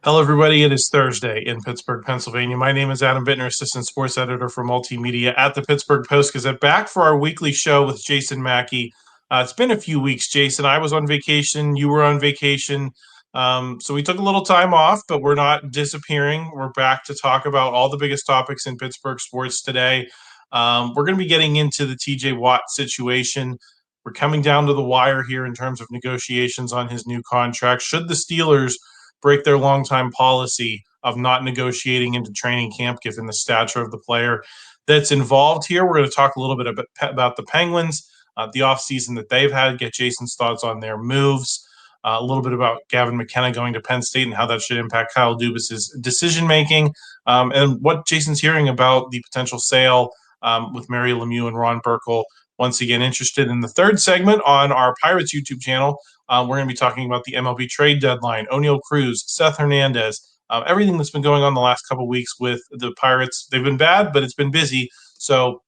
Hello, everybody. It is Thursday in Pittsburgh, Pennsylvania. My name is Adam Bittner, assistant sports editor for multimedia at the Pittsburgh Post-Gazette. Back for our weekly show with Jason Mackey. It's been a few weeks, Jason. I was on vacation. You were on vacation. So we took a little time off, but we're not disappearing. We're back to talk about all the biggest topics in Pittsburgh sports today. We're going to be getting into the TJ Watt situation. We're coming down to the wire here in terms of negotiations on his new contract. Should the Steelers break their longtime policy of not negotiating into training camp given the stature of the player that's involved here? We're going to talk a little bit about the Penguins, the offseason that they've had, get Jason's thoughts on their moves, a little bit about Gavin McKenna going to Penn State and how that should impact Kyle Dubas' decision-making, and what Jason's hearing about the potential sale with Mary Lemieux and Ron Burkle. Once again, interested in the third segment on our Pirates YouTube channel. We're going to be talking about the MLB trade deadline, Oneil Cruz, Seth Hernandez, everything that's been going on the last couple of weeks with the Pirates. They've been bad, but it's been busy. So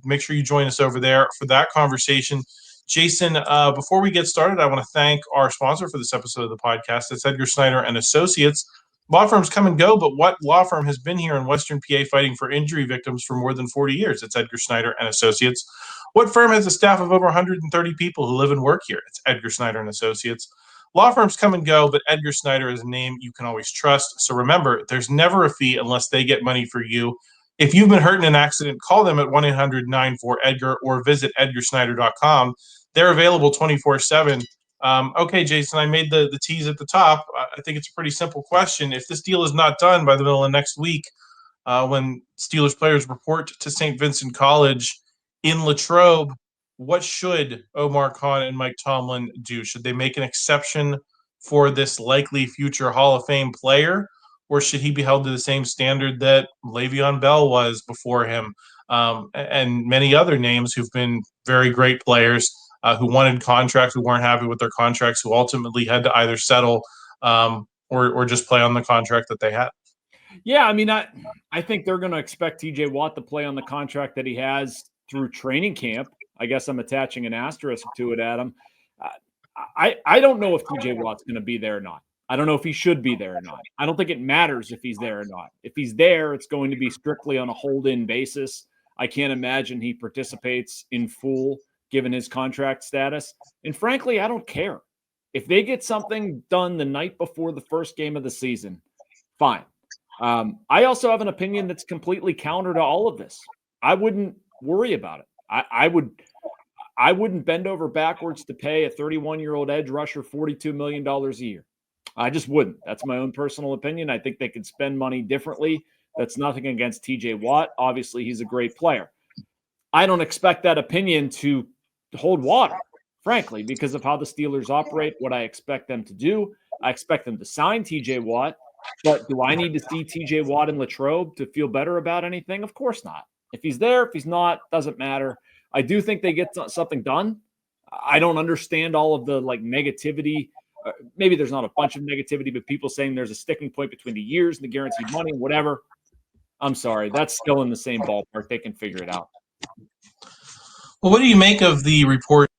make sure you join us over there for that conversation. Jason, before we get started, I want to thank our sponsor for this episode of the podcast. It's Edgar Snyder and Associates. Law firms come and go, but what law firm has been here in Western PA fighting for injury victims for more than 40 years? It's Edgar Snyder and Associates. What firm has a staff of over 130 people who live and work here? It's Edgar Snyder and Associates. Law firms come and go, but Edgar Snyder is a name you can always trust. So remember, there's never a fee unless they get money for you. If you've been hurt in an accident, call them at 1-800-94-EDGAR or visit edgarsnyder.com. They're available 24/7. Okay, Jason, I made the tease at the top. I think it's a pretty simple question. If this deal is not done by the middle of next week, when Steelers players report to St. Vincent College in Latrobe, what should Omar Khan and Mike Tomlin do? Should they make an exception for this likely future Hall of Fame player, or should he be held to the same standard that Le'Veon Bell was before him, and many other names who've been very great players who wanted contracts, who weren't happy with their contracts, who ultimately had to either settle or just play on the contract that they had? Yeah, I mean, I think they're going to expect TJ Watt to play on the contract that he has through training camp. I guess I'm attaching an asterisk to it, Adam. I don't know if TJ Watt's going to be there or not. I don't know if he should be there or not. I don't think it matters if he's there or not. If he's there, it's going to be strictly on a hold-in basis. I can't imagine he participates in full given his contract status. And frankly, I don't care. If they get something done the night before the first game of the season, fine. I also have an opinion that's completely counter to all of this. I wouldn't worry about it. I wouldn't bend over backwards to pay a 31-year-old edge rusher $42 million a year. I just wouldn't. That's my own personal opinion. I think they could spend money differently. That's nothing against TJ Watt. Obviously, he's a great player. I don't expect that opinion to hold water, frankly, because of how the Steelers operate, what I expect them to do. I expect them to sign TJ Watt. But do I need to see TJ Watt in Latrobe to feel better about anything? Of course not. If he's there, if he's not, doesn't matter. I do think they get something done. I don't understand all of the negativity. Maybe there's not a bunch of negativity, but people saying there's a sticking point between the years and the guaranteed money, whatever. I'm sorry. That's still in the same ballpark. They can figure it out. Well, what do you make of the report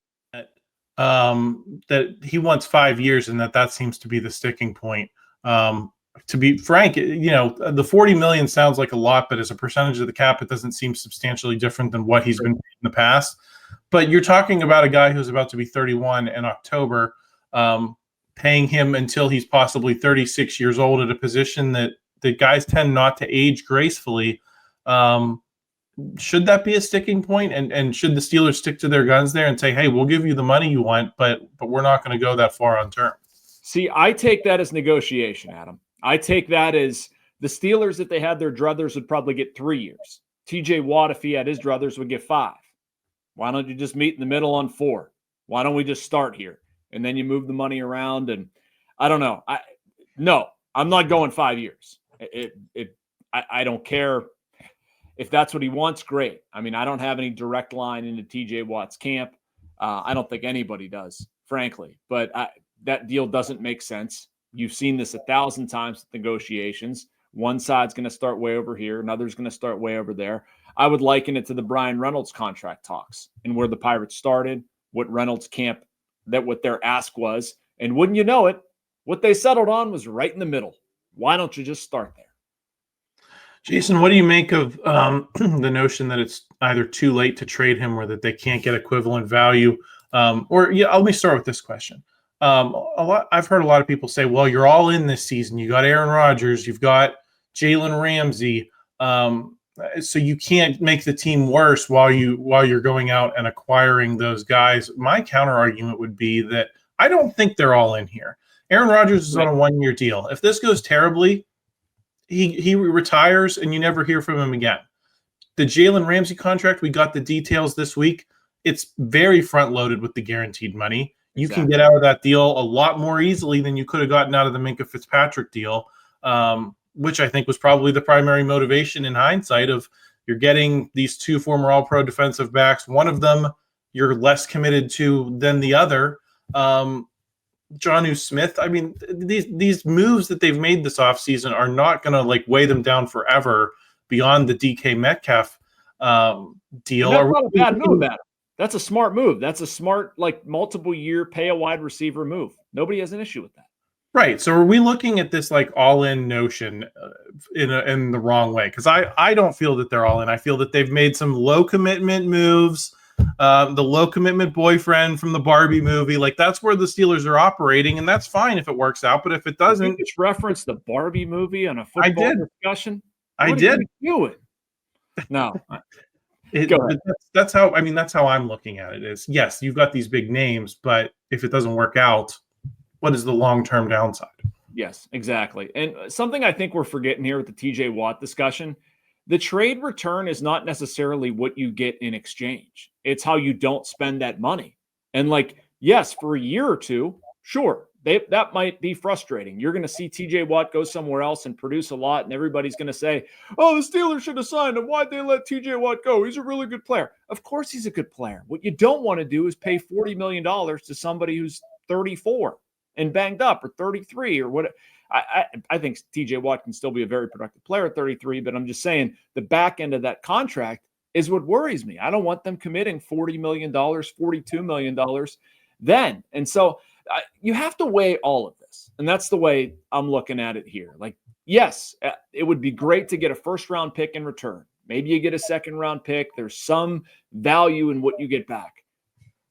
that he wants 5 years and that seems to be the sticking point? To be frank, the $40 million sounds like a lot, but as a percentage of the cap, it doesn't seem substantially different than what he's been paid in the past. But you're talking about a guy who's about to be 31 in October, paying him until he's possibly 36 years old at a position that guys tend not to age gracefully. Should that be a sticking point? And should the Steelers stick to their guns there and say, hey, we'll give you the money you want, but we're not going to go that far on term? See, I take that as negotiation, Adam. I take that as the Steelers, if they had their druthers, would probably get 3 years. TJ Watt, if he had his druthers, would get 5. Why don't you just meet in the middle on 4? Why don't we just start here? And then you move the money around. And I don't know. No, I'm not going 5 years. I don't care. If that's what he wants, great. I mean, I don't have any direct line into TJ Watt's camp. I don't think anybody does, frankly. But that deal doesn't make sense. You've seen this 1,000 times with negotiations. One side's going to start way over here. Another's going to start way over there. I would liken it to the Brian Reynolds contract talks and where the Pirates started, what Reynolds camp, what their ask was. And wouldn't you know it, what they settled on was right in the middle. Why don't you just start there? Jason, what do you make of the notion that it's either too late to trade him or that they can't get equivalent value? Let me start with this question. I've heard a lot of people say, well, you're all in this season. You got Aaron Rodgers, you've got Jalen Ramsey. So you can't make the team worse while you're going out and acquiring those guys. My counter argument would be that I don't think they're all in here. Aaron Rodgers is on a 1-year deal. If this goes terribly, he retires and you never hear from him again. The Jalen Ramsey contract, we got the details this week. It's very front-loaded with the guaranteed money. You can get out of that deal a lot more easily than you could have gotten out of the Minkah Fitzpatrick deal, which I think was probably the primary motivation in hindsight of you're getting these 2 former All-Pro defensive backs. One of them you're less committed to than the other. Jonnu Smith. I mean, these moves that they've made this offseason are not going to weigh them down forever beyond the DK Metcalf deal. That's not a bad move, Adam. That's a smart move. That's a smart, multiple year pay a wide receiver move. Nobody has an issue with that. Right. So are we looking at this all-in notion in the wrong way? Because I don't feel that they're all in. I feel that they've made some low commitment moves. The low commitment boyfriend from the Barbie movie, that's where the Steelers are operating, and that's fine if it works out. But if it doesn't, you just reference the Barbie movie on a football discussion. I did. Do it. No, that's how I'm looking at it. Is yes, you've got these big names, but if it doesn't work out, what is the long-term downside? Yes, exactly. And something I think we're forgetting here with the TJ Watt discussion. The trade return is not necessarily what you get in exchange. It's how you don't spend that money. And yes, for a year or two, sure, that might be frustrating. You're going to see TJ Watt go somewhere else and produce a lot, and everybody's going to say, oh, the Steelers should have signed him. Why'd they let TJ Watt go? He's a really good player. Of course he's a good player. What you don't want to do is pay $40 million to somebody who's 34 and banged up, or 33 or what. I think TJ Watt can still be a very productive player at 33, but I'm just saying the back end of that contract is what worries me. I don't want them committing $40 million, $42 million then. And so you have to weigh all of this. And that's the way I'm looking at it here. Yes, it would be great to get a first-round pick in return. Maybe you get a second-round pick. There's some value in what you get back.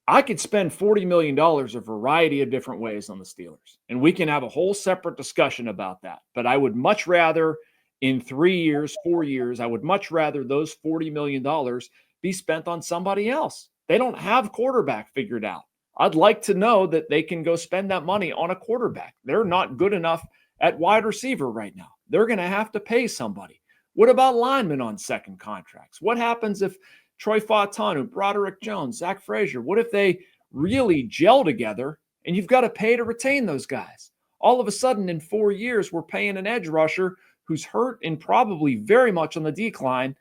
I could spend $40 million a variety of different ways on the Steelers, and we can have a whole separate discussion about that. But I would much rather, in 3 years, 4 years, I would much rather those $40 million be spent on somebody else. They don't have quarterback figured out. I'd like to know that they can go spend that money on a quarterback. They're not good enough at wide receiver right now. They're going to have to pay somebody. What about linemen on second contracts? What happens if Troy Fautanu, Broderick Jones, Zach Frazier, what if they really gel together and you've got to pay to retain those guys? All of a sudden in 4 years, we're paying an edge rusher who's hurt and probably very much on the decline,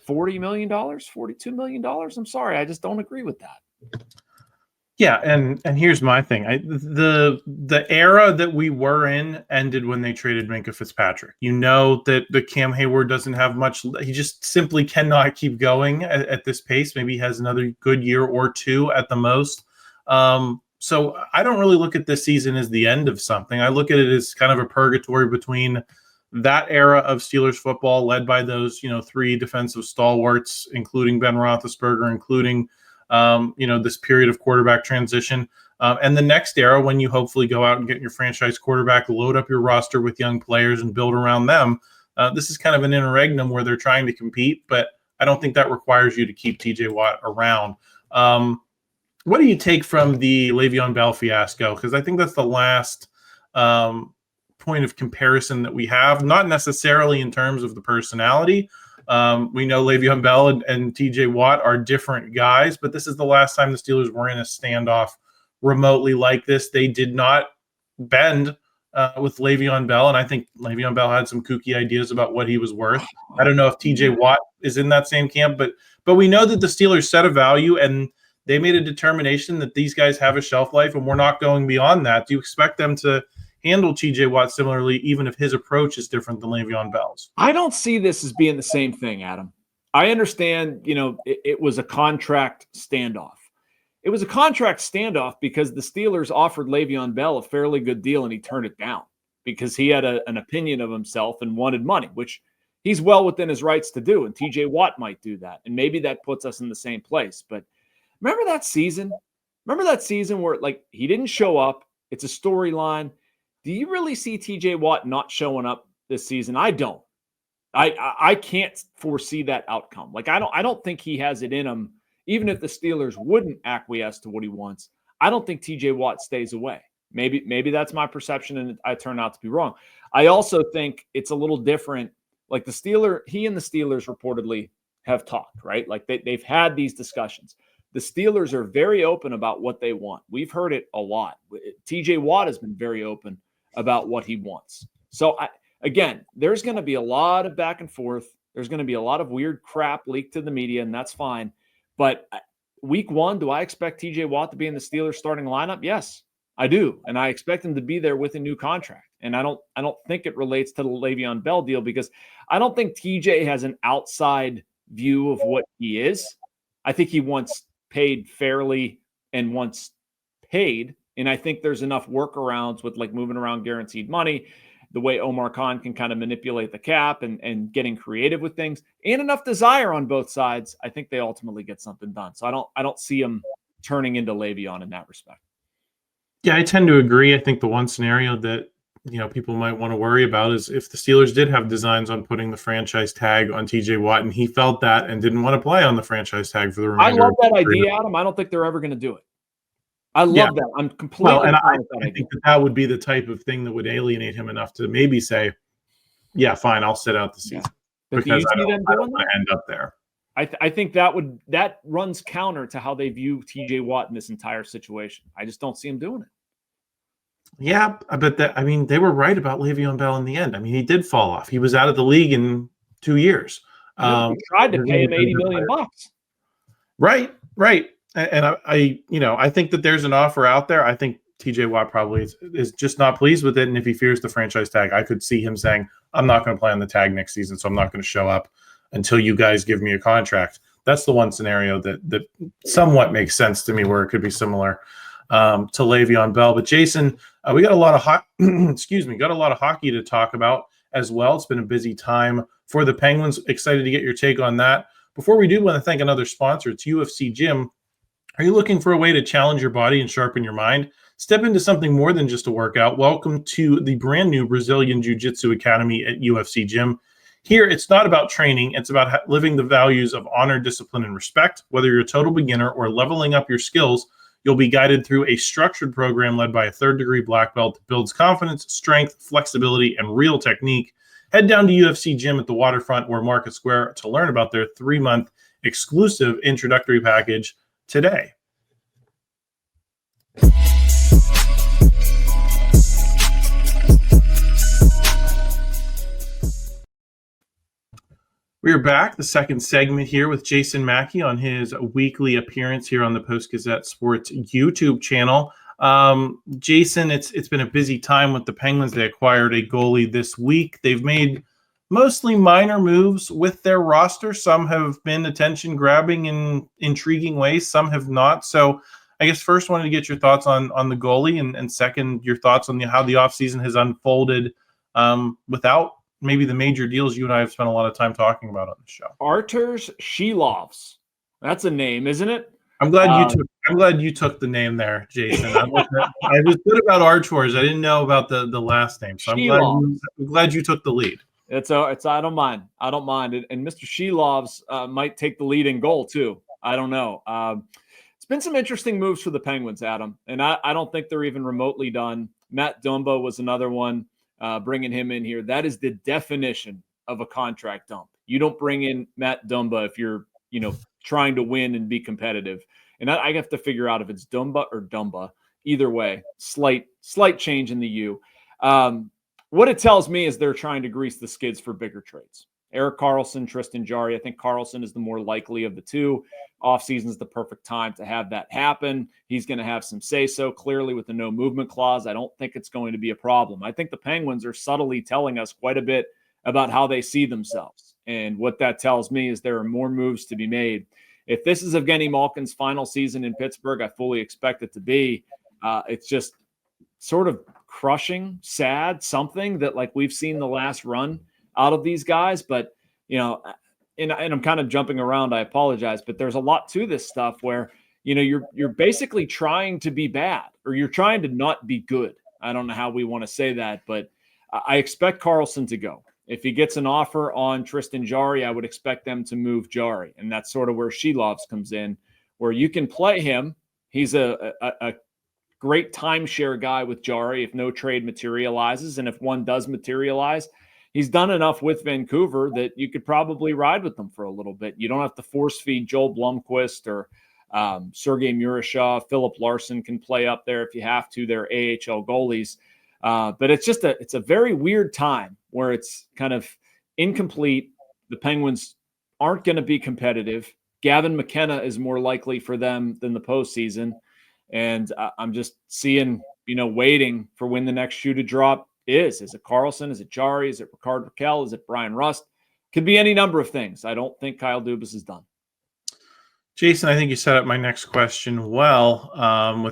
$40 million, $42 million. I'm sorry, I just don't agree with that. Yeah, and here's my thing. The era that we were in ended when they traded Minkah Fitzpatrick. You know that the Cam Hayward doesn't have much. He just simply cannot keep going at this pace. Maybe he has another good year or two at the most. So I don't really look at this season as the end of something. I look at it as kind of a purgatory between that era of Steelers football led by those 3 defensive stalwarts, including Ben Roethlisberger, including this period of quarterback transition. And the next era, when you hopefully go out and get your franchise quarterback, load up your roster with young players and build around them. This is kind of an interregnum where they're trying to compete, but I don't think that requires you to keep TJ Watt around. What do you take from the Le'Veon Bell fiasco? Because I think that's the last point of comparison that we have, not necessarily in terms of the personality. We know Le'Veon Bell and TJ Watt are different guys, but this is the last time the Steelers were in a standoff remotely like this. They did not bend with Le'Veon Bell, and I think Le'Veon Bell had some kooky ideas about what he was worth. I don't know if TJ Watt is in that same camp, but we know that the Steelers set a value, and they made a determination that these guys have a shelf life, and we're not going beyond that. Do you expect them to handle TJ Watt similarly, even if his approach is different than Le'Veon Bell's? I don't see this as being the same thing, Adam. I understand, it was a contract standoff. It was a contract standoff because the Steelers offered Le'Veon Bell a fairly good deal and he turned it down. because he had an opinion of himself and wanted money, which he's well within his rights to do. And TJ Watt might do that. And maybe that puts us in the same place. But remember that season? Remember that season where like he didn't show up? It's a storyline. Do you really see TJ Watt not showing up this season? I don't. I can't foresee that outcome. Like I don't think he has it in him. Even if the Steelers wouldn't acquiesce to what he wants, I don't think TJ Watt stays away. Maybe that's my perception, and I turn out to be wrong. I also think it's a little different. Like he and the Steelers reportedly have talked, right? Like they've had these discussions. The Steelers are very open about what they want. We've heard it a lot. TJ Watt has been very open about what he wants. So again, there's going to be a lot of back and forth. There's going to be a lot of weird crap leaked to the media, and that's fine. But week one, do I expect TJ Watt to be in the Steelers starting lineup? Yes, I do. And I expect him to be there with a new contract. And I don't think it relates to the Le'Veon Bell deal, because I don't think TJ has an outside view of what he is. I think he wants paid fairly and wants paid. And I think there's enough workarounds with like moving around guaranteed money, the way Omar Khan can kind of manipulate the cap and getting creative with things, and enough desire on both sides. I think they ultimately get something done. So I don't see him turning into Le'Veon in that respect. Yeah, I tend to agree. I think the one scenario that people might want to worry about is if the Steelers did have designs on putting the franchise tag on TJ Watt, and he felt that and didn't want to play on the franchise tag for the remainder. I love that idea, Adam. I don't think they're ever going to do it. I love that. I'm completely. Well, and I think that would be the type of thing that would alienate him enough to maybe say, "Yeah, fine, I'll sit out the season," because I don't want to end up there. I think that runs counter to how they view TJ Watt in this entire situation. I just don't see him doing it. Yeah, but they were right about Le'Veon Bell in the end. I mean, he did fall off. He was out of the league in 2 years. He tried to pay him $80 million. Right. And I think that there's an offer out there. I think TJ Watt probably is just not pleased with it. And if he fears the franchise tag, I could see him saying, I'm not going to play on the tag next season, so I'm not going to show up until you guys give me a contract. That's the one scenario that somewhat makes sense to me, where it could be similar to Le'Veon Bell. But Jason, we got a lot of hockey to talk about as well. It's been a busy time for the Penguins. Excited to get your take on that. Before we do, want to thank another sponsor. It's UFC Gym. Are you looking for a way to challenge your body and sharpen your mind? Step into something more than just a workout. Welcome to the brand new Brazilian Jiu-Jitsu Academy at UFC Gym. Here, it's not about training. It's about living the values of honor, discipline, and respect. Whether you're a total beginner or leveling up your skills, you'll be guided through a structured program led by a third-degree black belt that builds confidence, strength, flexibility, and real technique. Head down to UFC Gym at the Waterfront or Market Square to learn about their 3-month exclusive introductory package today. We're back, the second segment here with Jason Mackey on his weekly appearance here on the Post-Gazette Sports YouTube channel. Jason, it's been a busy time with the Penguins. They acquired a goalie this week. They've made mostly minor moves with their roster. Some have been attention-grabbing in intriguing ways. Some have not. So I guess first wanted to get your thoughts on the goalie, and second, your thoughts on how the offseason has unfolded without maybe the major deals you and I have spent a lot of time talking about on the show. Arturs Silovs. That's a name, isn't it? I'm glad you took the name there, Jason. I was good about Arturs. I didn't know about the last name, so I'm glad you took the lead. It's I don't mind. And Mr. Silovs might take the lead in goal too. I don't know. It's been some interesting moves for the Penguins, Adam, and I don't think they're even remotely done. Matt Dumba was another one. Bringing him in here, that is the definition of a contract dump. You don't bring in Matt Dumba if you're, trying to win and be competitive. And I have to figure out if it's Dumba or Dumba. Either way, slight change in the U. What it tells me is they're trying to grease the skids for bigger trades. Erik Karlsson, Tristan Jarry. I think Karlsson is the more likely of the two. Offseason is the perfect time to have that happen. He's going to have some say-so, clearly, with the no movement clause. I don't think it's going to be a problem. I think the Penguins are subtly telling us quite a bit about how they see themselves. And what that tells me is there are more moves to be made. If this is Evgeni Malkin's final season in Pittsburgh, I fully expect it to be. It's just sort of crushing, sad, something that like we've seen the last run out of these guys. But, you know, and I'm kind of jumping around, I apologize, but there's a lot to this stuff where, you know, you're basically trying to be bad, or you're trying to not be good. I don't know how we want to say that, but I expect Karlsson to go. If he gets an offer on Tristan Jarry, I would expect them to move Jarry. And that's sort of where Silovs comes in, where you can play him. He's a great timeshare guy with Jarry if no trade materializes. And if one does materialize, he's done enough with Vancouver that you could probably ride with them for a little bit. You don't have to force feed Joel Blomqvist or Sergei Murashov. Philip Larson can play up there if you have to. They're AHL goalies. But it's a very weird time where it's kind of incomplete. The Penguins aren't going to be competitive. Gavin McKenna is more likely for them than the postseason. And I'm just seeing, waiting for when the next shoe to drop is. Is it Karlsson? Is it Jarry? Is it Rickard Rakell? Is it Brian Rust? Could be any number of things. I don't think Kyle Dubas is done. Jason, I think you set up my next question well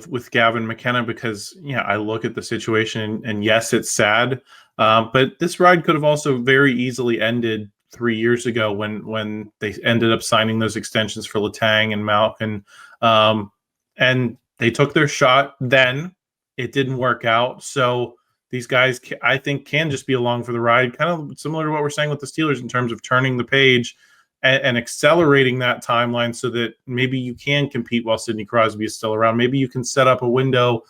with Gavin McKenna, because I look at the situation and yes, it's sad, but this ride could have also very easily ended 3 years ago when they ended up signing those extensions for Letang and Malkin, and they took their shot then. It didn't work out, so these guys, I think, can just be along for the ride, kind of similar to what we're saying with the Steelers in terms of turning the page and accelerating that timeline so that maybe you can compete while Sidney Crosby is still around. Maybe you can set up a window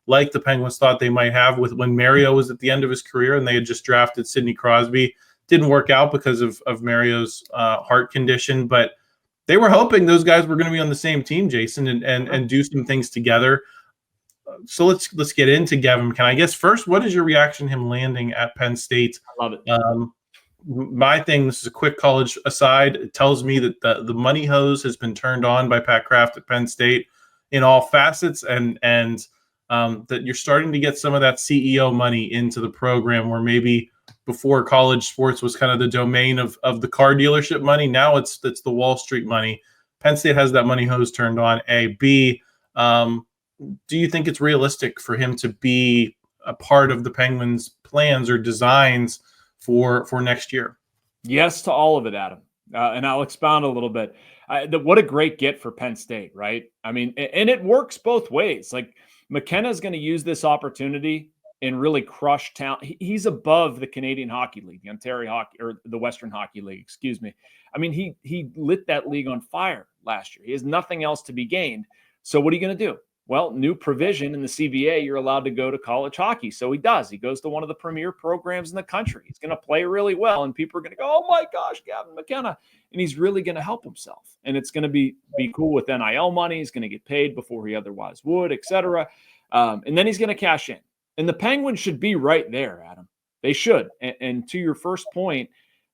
like the Penguins thought they might have with when Mario was at the end of his career and they had just drafted Sidney Crosby. Didn't work out because of Mario's heart condition, but they were hoping those guys were going to be on the same team, Jason, and do some things together. So let's get into Gavin McKenna. I guess first, what is your reaction to him landing at Penn State? I love it. My thing, this is a quick college aside, it tells me that the money hose has been turned on by Pat Kraft at Penn State in all facets, and that you're starting to get some of that CEO money into the program, where maybe before college sports was kind of the domain of the car dealership money. Now it's the Wall Street money. Penn State has that money hose turned on. A. B, do you think it's realistic for him to be a part of the Penguins' plans or designs for next year? Yes to all of it, Adam. And I'll expound a little bit. What a great get for Penn State, right? I mean, and it works both ways. Like, McKenna's going to use this opportunity and really crush talent. He's above the Canadian Hockey League, the Ontario Hockey, or the Western Hockey League, excuse me. I mean, he lit that league on fire last year. He has nothing else to be gained. So what are you going to do? Well, new provision in the CBA, you're allowed to go to college hockey. So he does. He goes to one of the premier programs in the country. He's going to play really well, and people are going to go, oh my gosh, Gavin McKenna. And he's really going to help himself. And it's going to be cool with NIL money. He's going to get paid before he otherwise would, et cetera. And then he's going to cash in. And the Penguins should be right there, Adam. They should. And to your first point,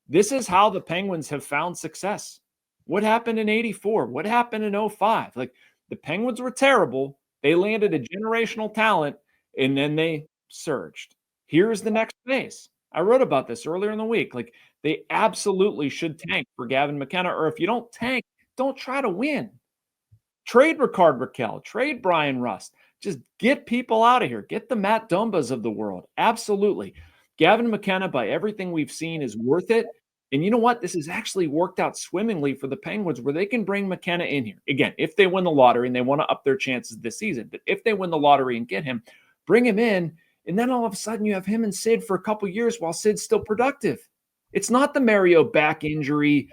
this is how the Penguins have found success. What happened in 84? What happened in 05? Like, the Penguins were terrible. They landed a generational talent, and then they surged. Here's the next phase. I wrote about this earlier in the week. Like, they absolutely should tank for Gavin McKenna, or if you don't tank, don't try to win. Trade Rickard Rakell. Trade Brian Rust. Just get people out of here. Get the Matt Dumbas of the world. Absolutely. Gavin McKenna, by everything we've seen, is worth it. And you know what? This has actually worked out swimmingly for the Penguins, where they can bring McKenna in here. Again, if they win the lottery and they want to up their chances this season, but if they win the lottery and get him, bring him in, and then all of a sudden you have him and Sid for a couple years while Sid's still productive. It's not the Mario back injury,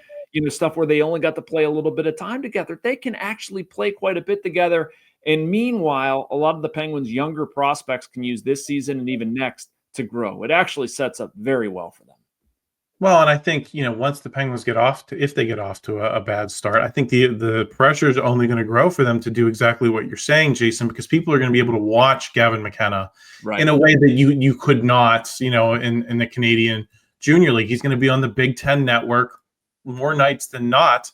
stuff where they only got to play a little bit of time together. They can actually play quite a bit together. And meanwhile, a lot of the Penguins' younger prospects can use this season and even next to grow. It actually sets up very well for them. Well, and I think, once the Penguins if they get off to a bad start, I think the pressure is only going to grow for them to do exactly what you're saying, Jason, because people are going to be able to watch Gavin McKenna in a way that you could not, in the Canadian Junior League. He's going to be on the Big Ten network more nights than not.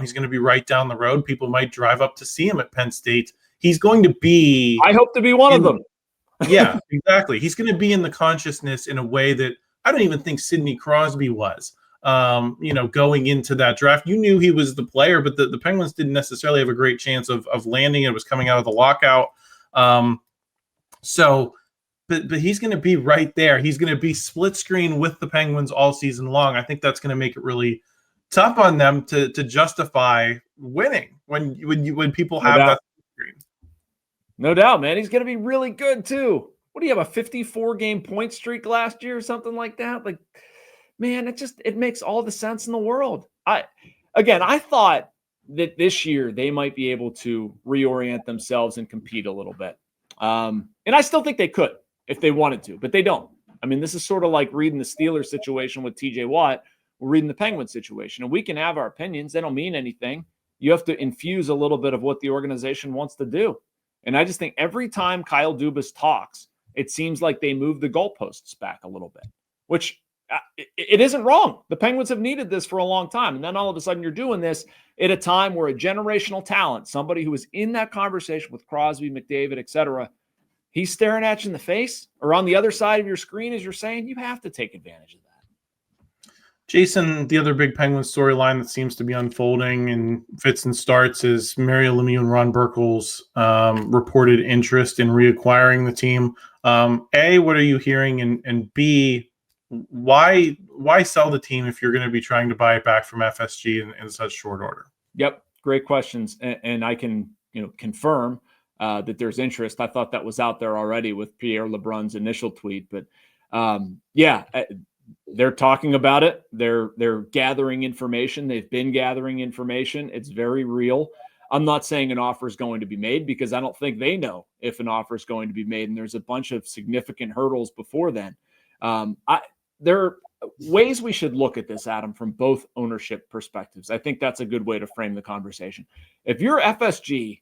He's going to be right down the road. People might drive up to see him at Penn State. He's going to be... I hope to be one of them. Yeah, exactly. He's going to be in the consciousness in a way that I don't even think Sidney Crosby was, going into that draft. You knew he was the player, but the Penguins didn't necessarily have a great chance of landing. It was coming out of the lockout. So but he's going to be right there. He's going to be split screen with the Penguins all season long. I think that's going to make it really tough on them to justify winning when people have that screen. No doubt, man. He's going to be really good too. What do you have, a 54-game point streak last year or something like that? Like, man, it makes all the sense in the world. I thought that this year they might be able to reorient themselves and compete a little bit. And I still think they could if they wanted to, but they don't. I mean, this is sort of like reading the Steelers situation with TJ Watt. We're reading the Penguins situation, and we can have our opinions. They don't mean anything. You have to infuse a little bit of what the organization wants to do. And I just think every time Kyle Dubas talks, it seems like they move the goalposts back a little bit, which it isn't wrong. The Penguins have needed this for a long time. And then all of a sudden you're doing this at a time where a generational talent, somebody who was in that conversation with Crosby, McDavid, et cetera, he's staring at you in the face or on the other side of your screen as you're saying, you have to take advantage of that. Jason, the other big Penguin storyline that seems to be unfolding in fits and starts is Mario Lemieux and Ron Burkle's reported interest in reacquiring the team. A, what are you hearing? And B, why sell the team if you're going to be trying to buy it back from FSG in such short order? Yep, great questions. And I can confirm that there's interest. I thought that was out there already with Pierre LeBrun's initial tweet. But they're talking about it. They're gathering information. They've been gathering information. It's very real. I'm not saying an offer is going to be made because I don't think they know if an offer is going to be made. And there's a bunch of significant hurdles before then. There are ways we should look at this, Adam, from both ownership perspectives. I think that's a good way to frame the conversation. If you're FSG,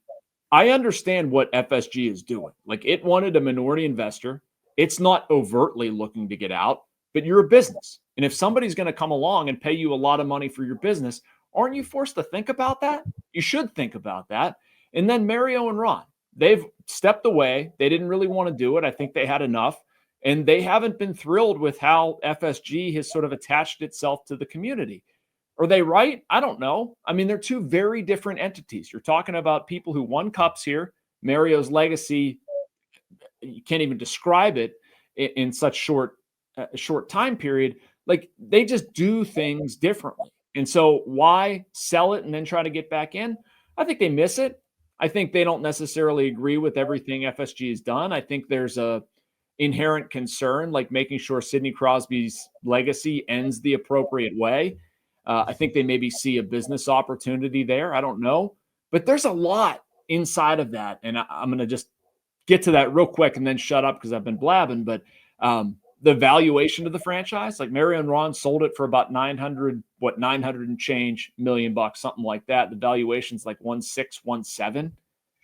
I understand what FSG is doing. Like, it wanted a minority investor. It's not overtly looking to get out, but you're a business. And if somebody's going to come along and pay you a lot of money for your business, aren't you forced to think about that? You should think about that. And then Mario and Ron, they've stepped away. They didn't really want to do it. I think they had enough. And they haven't been thrilled with how FSG has sort of attached itself to the community. Are they right? I don't know. I mean, they're two very different entities. You're talking about people who won cups here. Mario's legacy, you can't even describe it in such short time period. Like, they just do things differently. And so why sell it and then try to get back in? I think they miss it. I think they don't necessarily agree with everything FSG has done. I think there's a inherent concern, like making sure Sidney Crosby's legacy ends the appropriate way. I think they maybe see a business opportunity there. I don't know. But there's a lot inside of that. And I'm going to just get to that real quick and then shut up because I've been blabbing. But the valuation of the franchise, like Mario and Ron sold it for about 900 and change million bucks, something like that. The valuation's like 1.6, 1.7.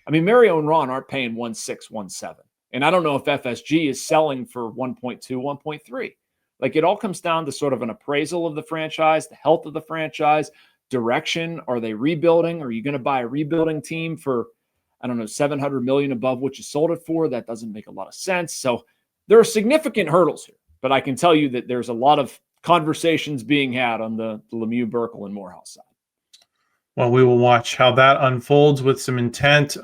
I mean, Mario and Ron aren't paying 1.6, 1.7. And I don't know if FSG is selling for 1.2, 1.3. Like, it all comes down to sort of an appraisal of the franchise, the health of the franchise, direction. Are they rebuilding? Are you going to buy a rebuilding team for, I don't know, $700 million above what you sold it for? That doesn't make a lot of sense. So there are significant hurdles here, but I can tell you that there's a lot of conversations being had on the Lemieux, Burkle, and Morehouse side. Well, we will watch how that unfolds with some intent.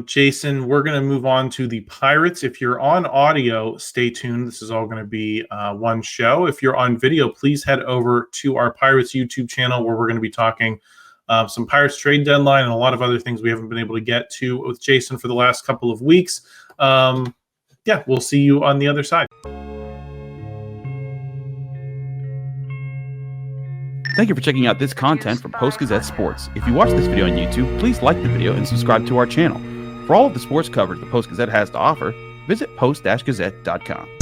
Jason, we're going to move on to the Pirates. If you're on audio, stay tuned. This is all going to be one show. If you're on video, please head over to our Pirates YouTube channel where we're going to be talking some Pirates trade deadline and a lot of other things we haven't been able to get to with Jason for the last couple of weeks. We'll see you on the other side. Thank you for checking out this content from Post-Gazette Sports. If you watch this video on YouTube, please like the video and subscribe to our channel. For all of the sports coverage the Post-Gazette has to offer, visit post-gazette.com.